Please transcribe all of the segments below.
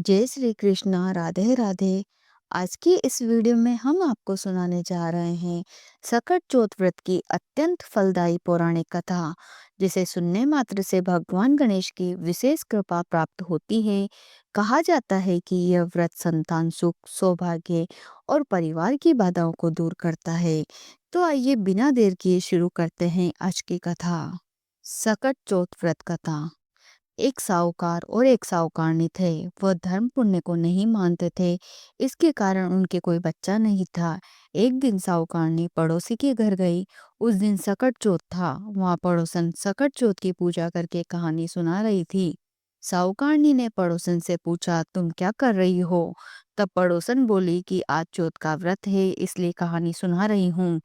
जय श्री कृष्णा, राधे राधे। आज की इस वीडियो में हम आपको सुनाने जा रहे हैं सकट चौथ व्रत की अत्यंत फलदायी पौराणिक कथा, जिसे सुनने मात्र से भगवान गणेश की विशेष कृपा प्राप्त होती है। कहा जाता है कि यह व्रत संतान सुख, सौभाग्य और परिवार की बाधाओं को दूर करता है। तो आइए बिना देर किए शुरू करते हैं आज की कथा। सकट चौथ व्रत कथा। एक साहूकार और एक साहूकारनी थे। वह धर्म पुण्य को नहीं मानते थे। इसके कारण उनके कोई बच्चा नहीं था। एक दिन साहूकारनी पड़ोसी के घर गई। उस दिन सकट चौथ था। वहां पड़ोसन सकट चौथ की पूजा करके कहानी सुना रही थी। साहूकारनी ने पड़ोसन से पूछा, तुम क्या कर रही हो? तब पड़ोसन बोली कि आज चौथ का व्रत है, इसलिए कहानी सुना रही हूँ।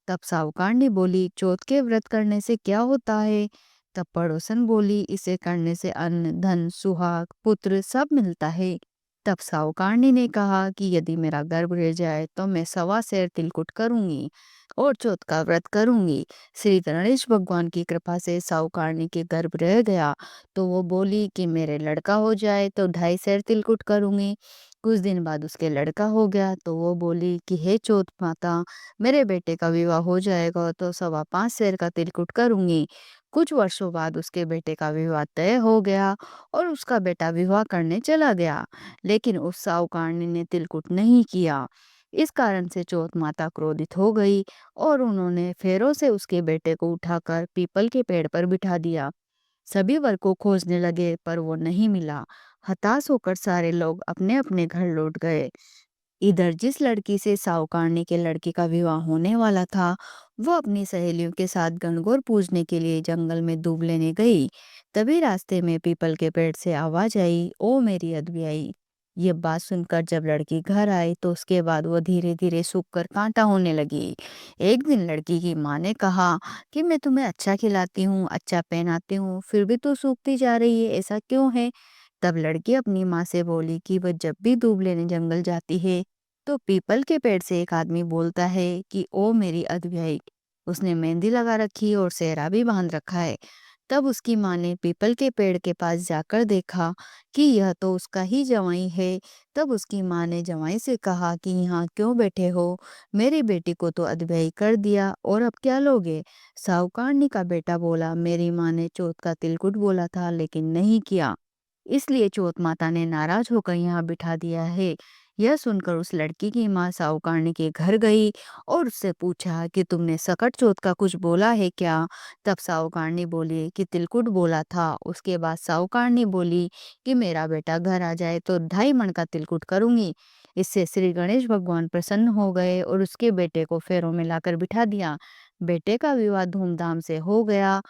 तब साहूकारनी बोली, चौथ के व्रत करने से क्या होता है? तब पड़ोसन बोली, इसे करने से अन्न, धन, सुहाग, पुत्र सब मिलता है। तब साहूकारनी ने कहा कि यदि मेरा गर्भ रह जाए तो मैं 1.25 सेर तिलकुट करूंगी और चौथ का व्रत करूंगी। श्री गणेश भगवान की कृपा से साहूकारनी के गर्भ रह गया, तो वो बोली कि मेरे लड़का हो जाए तो 2.5 सेर तिलकुट करूंगी। कुछ दिन बाद उसके लड़का हो गया, तो वो बोली कि हे चौथ माता, मेरे बेटे का विवाह हो जाएगा तो 5.25 सेर का तिलकुट करूंगी। कुछ वर्षों बाद उसके बेटे का विवाह तय हो गया और उसका बेटा विवाह करने चला गया, लेकिन उस साहूकारनी ने तिलकुट नहीं किया। इस कारण से चौथ माता क्रोधित हो गई और उन्होंने फेरों से उसके बेटे को उठाकर पीपल के पेड़ पर बिठा दिया। सभी वर को खोजने लगे पर वो नहीं मिला। हताश होकर सारे लोग अपने अपने घर लौट गए। इधर जिस लड़की से साहूकारनी के लड़के का विवाह होने वाला था, वो अपनी सहेलियों के साथ गणगौर पूजने के लिए जंगल में दूब लेने गई। तभी रास्ते में पीपल के पेड़ से आवाज आई, ओ मेरी अदबियाई। ये बात सुनकर जब लड़की घर आई तो उसके बाद वो धीरे धीरे सूख कर कांटा होने लगी। एक दिन लड़की की माँ ने कहा कि मैं तुम्हें अच्छा खिलाती हूँ, अच्छा पहनाती हूँ, फिर भी तो सूखती जा रही है, ऐसा क्यों है? तब लड़की अपनी माँ से बोली कि वह जब भी दूब लेने जंगल जाती है तो पीपल के पेड़ से एक आदमी बोलता है कि ओ मेरी अदबियाई। उसने मेहंदी लगा रखी और सेहरा भी बांध रखा है। तब उसकी माँ ने पीपल के पेड़ के पास जाकर देखा कि यह तो उसका ही जवाई है। तब उसकी माँ ने जवाई से कहा कि यहाँ क्यों बैठे हो? मेरी बेटी को तो अदबियाई कर दिया और अब क्या लोगे? साहूकारनी का बेटा बोला, मेरी माँ ने चौथ का तिलकुट बोला था लेकिन नहीं किया, इसलिए चौथ माता ने नाराज होकर यहाँ बिठा दिया है। यह सुनकर उस लड़की की माँ साहूकारनी के घर गई और उससे पूछा कि तुमने सकट चौथ का कुछ बोला है क्या? तब साहूकारनी बोली कि तिलकुट बोला था। उसके बाद साहूकारनी बोली कि मेरा बेटा घर आ जाए तो 2.5 मन का तिलकुट करूंगी। इससे श्री गणेश भगवान प्रसन्न हो गए और उसके बेटे को फेरों में लाकर बिठा दिया। बेटे का विवाह धूमधाम से हो गया।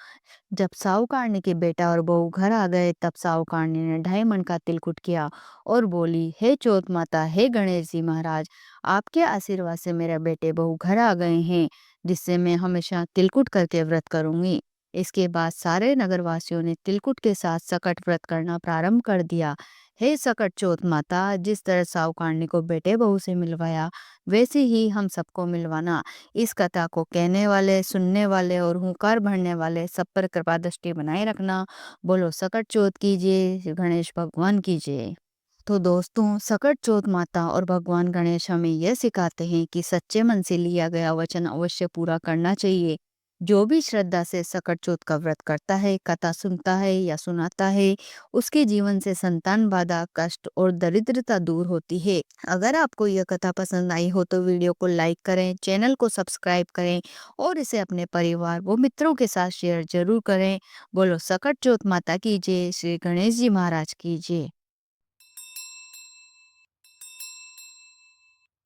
जब साहूकारनी के बेटा और बहू घर आ गए तब साहूकारनी ने 2.5 मन का तिलकुट किया और बोली, हे चौथ माता, हे गणेश जी महाराज, आपके आशीर्वाद से मेरे बेटे बहू घर आ गए हैं, जिससे मैं हमेशा तिलकुट करके व्रत करूंगी। इसके बाद सारे नगरवासियों ने तिलकुट के साथ सकट व्रत करना प्रारंभ कर दिया। हे सकट चौथ माता, जिस तरह साहूकारनी को बेटे बहू से मिलवाया, वैसे ही हम सबको मिलवाना। इस कथा को कहने वाले, सुनने वाले और हुंकार भरने वाले सब पर कृपा दृष्टि बनाए रखना। बोलो सकट चौथ कीजिए, गणेश भगवान कीजिए। तो दोस्तों, सकट चौथ माता और भगवान गणेश हमें यह सिखाते हैं कि सच्चे मन से लिया गया वचन अवश्य पूरा करना चाहिए। जो भी श्रद्धा से सकट चौथ का व्रत करता है, कथा सुनता है या सुनाता है, उसके जीवन से संतान बाधा, कष्ट और दरिद्रता दूर होती है। अगर आपको यह कथा पसंद आई हो तो वीडियो को लाइक करें, चैनल को सब्सक्राइब करें और इसे अपने परिवार व मित्रों के साथ शेयर जरूर करें। बोलो सकट चौथ माता की जय, श्री गणेश जी महाराज की जय।